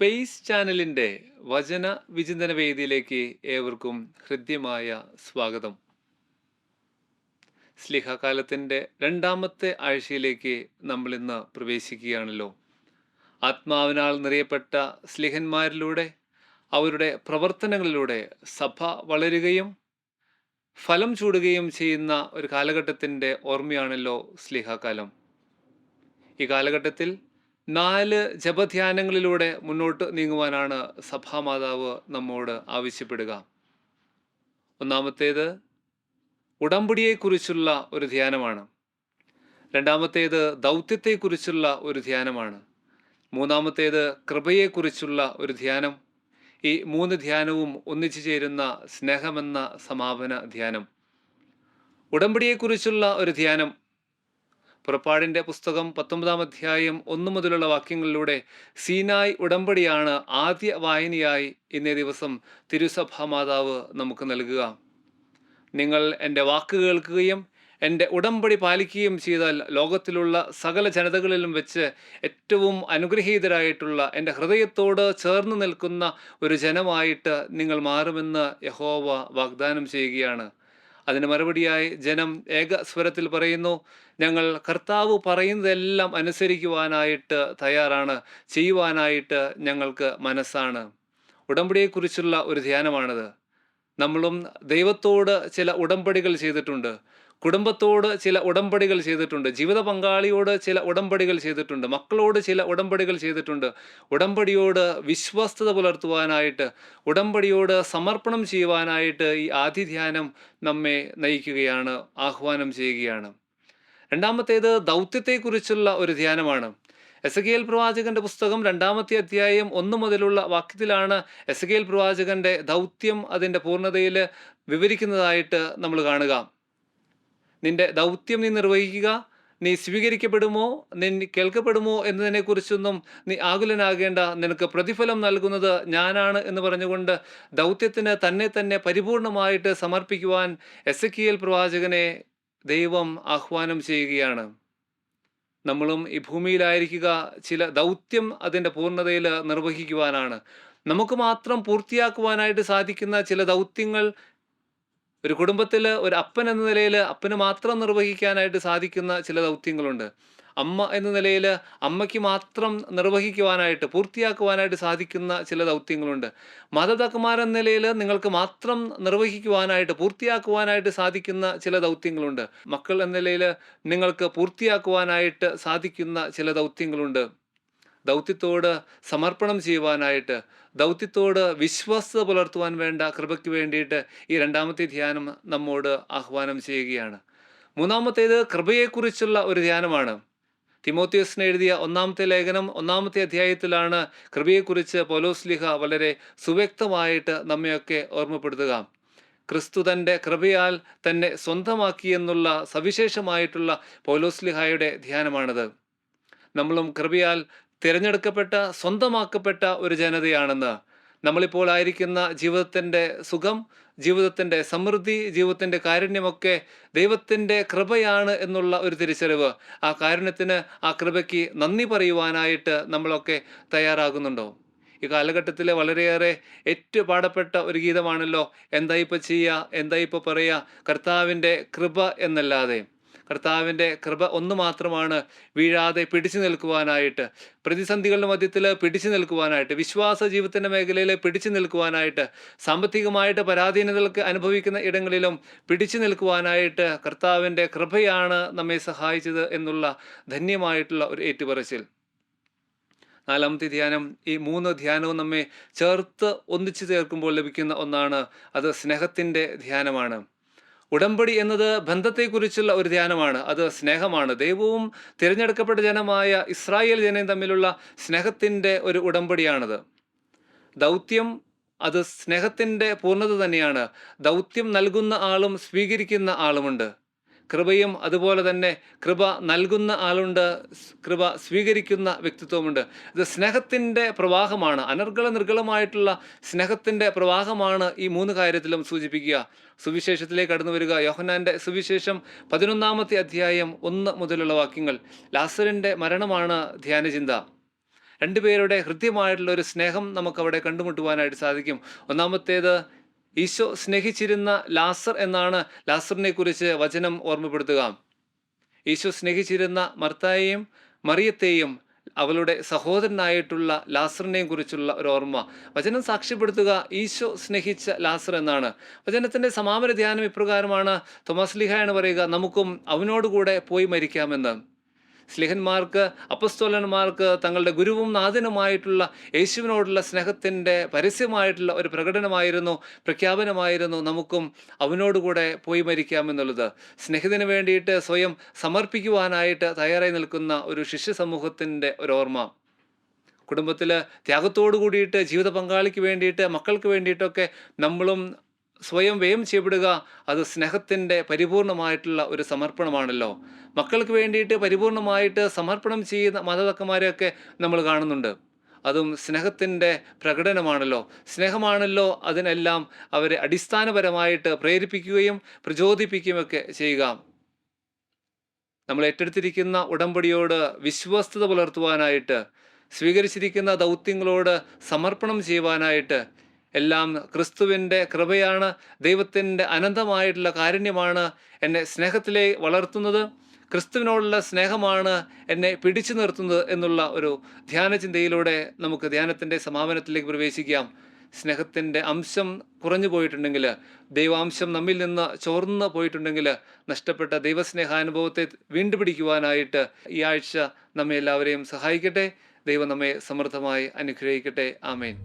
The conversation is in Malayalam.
സ്പേസ് ചാനലിൻ്റെ വചന വിചിന്തന വേദിയിലേക്ക് ഏവർക്കും ഹൃദ്യമായ സ്വാഗതം. സ്ലിഹകാലത്തിൻ്റെ രണ്ടാമത്തെ ആഴ്ചയിലേക്ക് നമ്മൾ ഇന്ന് പ്രവേശിക്കുകയാണല്ലോ. ആത്മാവിനാൽ നിറയപ്പെട്ട സ്ലിഹന്മാരിലൂടെ അവരുടെ പ്രവർത്തനങ്ങളിലൂടെ സഭ വളരുകയും ഫലം ചൂടുകയും ചെയ്യുന്ന ഒരു കാലഘട്ടത്തിൻ്റെ ഓർമ്മയാണല്ലോ സ്ലിഹകാലം. ഈ കാലഘട്ടത്തിൽ 4 ജപധ്യാനങ്ങളിലൂടെ മുന്നോട്ട് നീങ്ങുവാനാണ് സഭാമാതാവ് നമ്മോട് ആവശ്യപ്പെടുക. ഒന്നാമത്തേത് ഉടമ്പടിയെക്കുറിച്ചുള്ള ഒരു ധ്യാനമാണ്. രണ്ടാമത്തേത് ദൗത്യത്തെക്കുറിച്ചുള്ള ഒരു ധ്യാനമാണ്. മൂന്നാമത്തേത് കൃപയെക്കുറിച്ചുള്ള ഒരു ധ്യാനം. ഈ 3 ധ്യാനവും ഒന്നിച്ചു ചേരുന്ന സ്നേഹമെന്ന സമാപന ധ്യാനം. ഉടമ്പടിയെക്കുറിച്ചുള്ള ഒരു ധ്യാനം പുറപ്പാടിൻ്റെ പുസ്തകം 19-ാം അധ്യായം 1 മുതലുള്ള വാക്യങ്ങളിലൂടെ സീനായ് ഉടമ്പടിയാണ് ആദ്യ വായനയായി ഇന്നേ ദിവസം തിരുസഭാ മാതാവ് നമുക്ക് നൽകുക. നിങ്ങൾ എൻ്റെ വാക്ക് കേൾക്കുകയും എൻ്റെ ഉടമ്പടി പാലിക്കുകയും ചെയ്താൽ ലോകത്തിലുള്ള സകല ജനതകളിലും വെച്ച് ഏറ്റവും അനുഗ്രഹീതരായിട്ടുള്ള എൻ്റെ ഹൃദയത്തോട് ചേർന്ന് നിൽക്കുന്ന ഒരു ജനമായിട്ട് നിങ്ങൾ മാറുമെന്ന് യഹോവ വാഗ്ദാനം ചെയ്യുകയാണ്. അതിന് മറുപടിയായി ജനം ഏക സ്വരത്തിൽ പറയുന്നു, ഞങ്ങൾ കർത്താവ് പറയുന്നതെല്ലാം അനുസരിക്കുവാനായിട്ട് തയ്യാറാണ്, ചെയ്യുവാനായിട്ട് ഞങ്ങൾക്ക് മനസ്സാണ്. ഉടമ്പടിയെക്കുറിച്ചുള്ള ഒരു ധ്യാനമാണിത്. നമ്മളും ദൈവത്തോട് ചില ഉടമ്പടികൾ ചെയ്തിട്ടുണ്ട്, കുടുംബത്തോട് ചില ഉടമ്പടികൾ ചെയ്തിട്ടുണ്ട്, ജീവിത പങ്കാളിയോട് ചില ഉടമ്പടികൾ ചെയ്തിട്ടുണ്ട്, മക്കളോട് ചില ഉടമ്പടികൾ ചെയ്തിട്ടുണ്ട്. ഉടമ്പടിയോട് വിശ്വസ്തത പുലർത്തുവാനായിട്ട്, ഉടമ്പടിയോട് സമർപ്പണം ചെയ്യുവാനായിട്ട് ഈ ആദ്യ ധ്യാനം നമ്മെ നയിക്കുകയാണ്, ആഹ്വാനം ചെയ്യുകയാണ്. രണ്ടാമത്തേത് ദൗത്യത്തെക്കുറിച്ചുള്ള ഒരു ധ്യാനമാണ്. എസെക്കിയേൽ പ്രവാചകന്റെ പുസ്തകം 2-ാമത്തെ അധ്യായം 1 മുതലുള്ള വാക്യത്തിലാണ് എസെക്കിയേൽ പ്രവാചകന്റെ ദൗത്യം അതിൻ്റെ പൂർണ്ണതയിൽ വിവരിക്കുന്നതായിട്ട് നമ്മൾ കാണുക. നിന്റെ ദൗത്യം നീ നിർവഹിക്കുക, നീ സ്വീകരിക്കപ്പെടുമോ, നീ കേൾക്കപ്പെടുമോ എന്നതിനെക്കുറിച്ചൊന്നും നീ ആകുലനാകേണ്ട, നിനക്ക് പ്രതിഫലം നൽകുന്നത് ഞാനാണ് എന്ന് പറഞ്ഞുകൊണ്ട് ദൗത്യത്തിന് തന്നെ പരിപൂർണമായിട്ട് സമർപ്പിക്കുവാൻ എസെക്കിയേൽ പ്രവാചകനെ ദൈവം ആഹ്വാനം ചെയ്യുകയാണ്. നമ്മളും ഈ ഭൂമിയിലായിരിക്കുക ചില ദൗത്യം അതിൻ്റെ പൂർണ്ണതയിൽ നിർവഹിക്കുവാനാണ്. നമുക്ക് മാത്രം പൂർത്തിയാക്കുവാനായിട്ട് സാധിക്കുന്ന ചില ദൗത്യങ്ങൾ ഒരു കുടുംബത്തിൽ ഒരു അപ്പൻ എന്ന നിലയിൽ അപ്പന് മാത്രം നിർവഹിക്കാനായിട്ട് സാധിക്കുന്ന ചില ദൗത്യങ്ങളുണ്ട്. അമ്മ എന്ന നിലയിൽ അമ്മയ്ക്ക് മാത്രം നിർവഹിക്കുവാനായിട്ട് പൂർത്തിയാക്കുവാനായിട്ട് സാധിക്കുന്ന ചില ദൗത്യങ്ങളുണ്ട്. മാതാപിതാക്കന്മാരെന്ന നിലയിൽ നിങ്ങൾക്ക് മാത്രം നിർവഹിക്കുവാനായിട്ട് പൂർത്തിയാക്കുവാനായിട്ട് സാധിക്കുന്ന ചില ദൗത്യങ്ങളുണ്ട്. മക്കൾ എന്ന നിലയിൽ നിങ്ങൾക്ക് പൂർത്തിയാക്കുവാനായിട്ട് സാധിക്കുന്ന ചില ദൗത്യങ്ങളുണ്ട്. ദൗത്യത്തോട് സമർപ്പണം ചെയ്യുവാനായിട്ട്, ദൗത്യത്തോട് വിശ്വാസത പുലർത്തുവാൻ വേണ്ട കൃപയ്ക്ക് വേണ്ടിയിട്ട് ഈ 2-ാമത്തെ ധ്യാനം നമ്മോട് ആഹ്വാനം ചെയ്യുകയാണ്. മൂന്നാമത്തേത് കൃപയെക്കുറിച്ചുള്ള ഒരു ധ്യാനമാണ്. തിമോത്തിയോസിന് എഴുതിയ 1-ാമത്തെ ലേഖനം 1-ാമത്തെ അധ്യായത്തിലാണ് കൃപയെക്കുറിച്ച് പൗലോസ്ലീഹ വളരെ സുവ്യക്തമായിട്ട് നമ്മയൊക്കെ ഓർമ്മപ്പെടുത്തുക. ക്രിസ്തു തൻ്റെ കൃപയാൽ തന്നെ സ്വന്തമാക്കിയെന്നുള്ള സവിശേഷമായിട്ടുള്ള പൗലോസ്ലീഹായുടെ ധ്യാനമാണിത്. നമ്മളും കൃപയാൽ തിരഞ്ഞെടുക്കപ്പെട്ട, സ്വന്തമാക്കപ്പെട്ട ഒരു ജനതയാണെന്ന്, നമ്മളിപ്പോൾ ആയിരിക്കുന്ന ജീവിതത്തിൻ്റെ സുഖം, ജീവിതത്തിൻ്റെ സമൃദ്ധി, ജീവിതത്തിൻ്റെ കാരുണ്യമൊക്കെ ദൈവത്തിൻ്റെ കൃപയാണ് എന്നുള്ള ഒരു തിരിച്ചറിവ്, ആ കാരുണ്യത്തിന്, ആ കൃപയ്ക്ക് നന്ദി പറയുവാനായിട്ട് നമ്മളൊക്കെ തയ്യാറാകുന്നുണ്ടോ? ഈ കാലഘട്ടത്തിൽ വളരെയേറെ ഏറ്റുപാടപ്പെട്ട ഒരു ഗീതമാണല്ലോ എന്താ ഇപ്പോൾ ചെയ്യുക, എന്താ ഇപ്പോൾ പറയുക, കർത്താവിൻ്റെ കൃപ എന്നല്ലാതെ. കർത്താവിൻ്റെ കൃപ ഒന്ന് മാത്രമാണ് വീഴാതെ പിടിച്ചു നിൽക്കുവാനായിട്ട്, പ്രതിസന്ധികളുടെ മധ്യത്തിൽ പിടിച്ചു നിൽക്കുവാനായിട്ട്, വിശ്വാസ ജീവിതത്തിൻ്റെ മേഖലയിൽ പിടിച്ചു നിൽക്കുവാനായിട്ട്, സാമ്പത്തികമായിട്ട് പരാധീനതകൾക്ക് അനുഭവിക്കുന്ന ഇടങ്ങളിലും പിടിച്ചു നിൽക്കുവാനായിട്ട് കർത്താവിൻ്റെ കൃപയാണ് നമ്മെ സഹായിച്ചത് എന്നുള്ള ധന്യമായിട്ടുള്ള ഒരു ഏറ്റുപറച്ചിൽ. 4-ാമത്തെ ധ്യാനം, ഈ 3 ധ്യാനവും നമ്മെ ചേർത്ത് ഒന്നിച്ചു ചേർക്കുമ്പോൾ ലഭിക്കുന്ന ഒന്നാണ്. അത് സ്നേഹത്തിൻ്റെ ധ്യാനമാണ്. ഉടമ്പടി എന്നത് ബന്ധത്തെക്കുറിച്ചുള്ള ഒരു ധ്യാനമാണ്, അത് സ്നേഹമാണ്. ദൈവവും തിരഞ്ഞെടുക്കപ്പെട്ട ജനമായ ഇസ്രായേൽ ജനവും തമ്മിലുള്ള സ്നേഹത്തിൻ്റെ ഒരു ഉടമ്പടിയാണത്. ദൗത്യം അത് സ്നേഹത്തിൻ്റെ പൂർണ്ണത തന്നെയാണ്. ദൗത്യം നൽകുന്ന ആളും സ്വീകരിക്കുന്ന ആളുമുണ്ട്. കൃപയും അതുപോലെ തന്നെ, കൃപ നൽകുന്ന ആളുണ്ട്, കൃപ സ്വീകരിക്കുന്ന വ്യക്തിത്വമുണ്ട്. ഇത് സ്നേഹത്തിൻ്റെ പ്രവാഹമാണ്, അനർഗള നിർഗളമായിട്ടുള്ള സ്നേഹത്തിൻ്റെ പ്രവാഹമാണ് ഈ 3 കാര്യത്തിലും സൂചിപ്പിക്കുക. സുവിശേഷത്തിലേക്ക് കടന്നു വരിക. യോഹന്നാൻ്റെ സുവിശേഷം 11-ാമത്തെ അധ്യായം 1 മുതലുള്ള വാക്യങ്ങൾ. ലാസറിൻ്റെ മരണമാണ് ധ്യാനചിന്ത. രണ്ടുപേരുടെ ഹൃദ്യമായിട്ടുള്ള ഒരു സ്നേഹം നമുക്കവിടെ കണ്ടുമുട്ടുവാനായിട്ട് സാധിക്കും. ഒന്നാമത്തേത്, ഈശോ സ്നേഹിച്ചിരുന്ന ലാസർ എന്നാണ് ലാസറിനെ കുറിച്ച് വചനം ഓർമ്മപ്പെടുത്തുക. ഈശോ സ്നേഹിച്ചിരുന്ന മർത്തായെയും മറിയത്തെയും അവളുടെ സഹോദരനായിട്ടുള്ള ലാസറിനെയും കുറിച്ചുള്ള ഒരു ഓർമ്മ വചനം സാക്ഷ്യപ്പെടുത്തുക. ഈശോ സ്നേഹിച്ച ലാസർ എന്നാണ്. വചനത്തിൻ്റെ സമാപന ധ്യാനം ഇപ്രകാരമാണ്. തോമസ് സ്ലീഹായാണ് പറയുക, നമുക്കും അവനോടുകൂടെ പോയി മരിക്കാമെന്ന്. സ്ലിഹന്മാർക്ക്, അപ്പസ്തോലന്മാർക്ക് തങ്ങളുടെ ഗുരുവും നാഥനുമായിട്ടുള്ള യേശുവിനോടുള്ള സ്നേഹത്തിൻ്റെ പരസ്യമായിട്ടുള്ള ഒരു പ്രകടനമായിരുന്നു, പ്രഖ്യാപനമായിരുന്നു നമുക്കും അവനോടുകൂടെ പോയി മരിക്കാമെന്നുള്ളത്. സ്നേഹത്തിന് വേണ്ടിയിട്ട് സ്വയം സമർപ്പിക്കുവാനായിട്ട് തയ്യാറായി നിൽക്കുന്ന ഒരു ശിഷ്യ സമൂഹത്തിൻ്റെ ഒരു ഓർമ്മ. കുടുംബത്തിൽ ത്യാഗത്തോടു കൂടിയിട്ട് ജീവിത പങ്കാളിക്ക് വേണ്ടിയിട്ട്, മക്കൾക്ക് വേണ്ടിയിട്ടൊക്കെ നമ്മളും സ്വയം വ്യയം ചെയ്യപ്പെടുക, അത് സ്നേഹത്തിൻ്റെ പരിപൂർണമായിട്ടുള്ള ഒരു സമർപ്പണമാണല്ലോ. മക്കൾക്ക് വേണ്ടിയിട്ട് പരിപൂർണമായിട്ട് സമർപ്പണം ചെയ്യുന്ന മാതാപിതാക്കന്മാരെയൊക്കെ നമ്മൾ കാണുന്നുണ്ട്. അതും സ്നേഹത്തിൻ്റെ പ്രകടനമാണല്ലോ. സ്നേഹമാണല്ലോ അതിനെല്ലാം അവരെ അടിസ്ഥാനപരമായിട്ട് പ്രേരിപ്പിക്കുകയും പ്രചോദിപ്പിക്കുകയൊക്കെ ചെയ്യുക. നമ്മൾ ഏറ്റെടുത്തിരിക്കുന്ന ഉടമ്പടിയോട് വിശ്വസ്തത പുലർത്തുവാനായിട്ട്, സ്വീകരിച്ചിരിക്കുന്ന ദൗത്യങ്ങളോട് സമർപ്പണം ചെയ്യുവാനായിട്ട്, എല്ലാം ക്രിസ്തുവിൻ്റെ കൃപയാണ്, ദൈവത്തിൻ്റെ അനന്തമായിട്ടുള്ള കാരുണ്യമാണ് എന്നെ സ്നേഹത്തിലേക്ക് വളർത്തുന്നത്, ക്രിസ്തുവിനോടുള്ള സ്നേഹമാണ് എന്നെ പിടിച്ചു നിർത്തുന്നത് എന്നുള്ള ഒരു ധ്യാന ചിന്തയിലൂടെ നമുക്ക് ധ്യാനത്തിൻ്റെ സമാപനത്തിലേക്ക് പ്രവേശിക്കാം. സ്നേഹത്തിൻ്റെ അംശം കുറഞ്ഞു പോയിട്ടുണ്ടെങ്കിൽ, ദൈവാംശം നമ്മിൽ നിന്ന് ചോർന്നു പോയിട്ടുണ്ടെങ്കിൽ, നഷ്ടപ്പെട്ട ദൈവസ്നേഹാനുഭവത്തെ വീണ്ടും പിടിക്കുവാനായിട്ട് ഈ ആഴ്ച നമ്മെ എല്ലാവരെയും സഹായിക്കട്ടെ. ദൈവം നമ്മെ സമൃദ്ധമായി അനുഗ്രഹിക്കട്ടെ. ആമേൻ.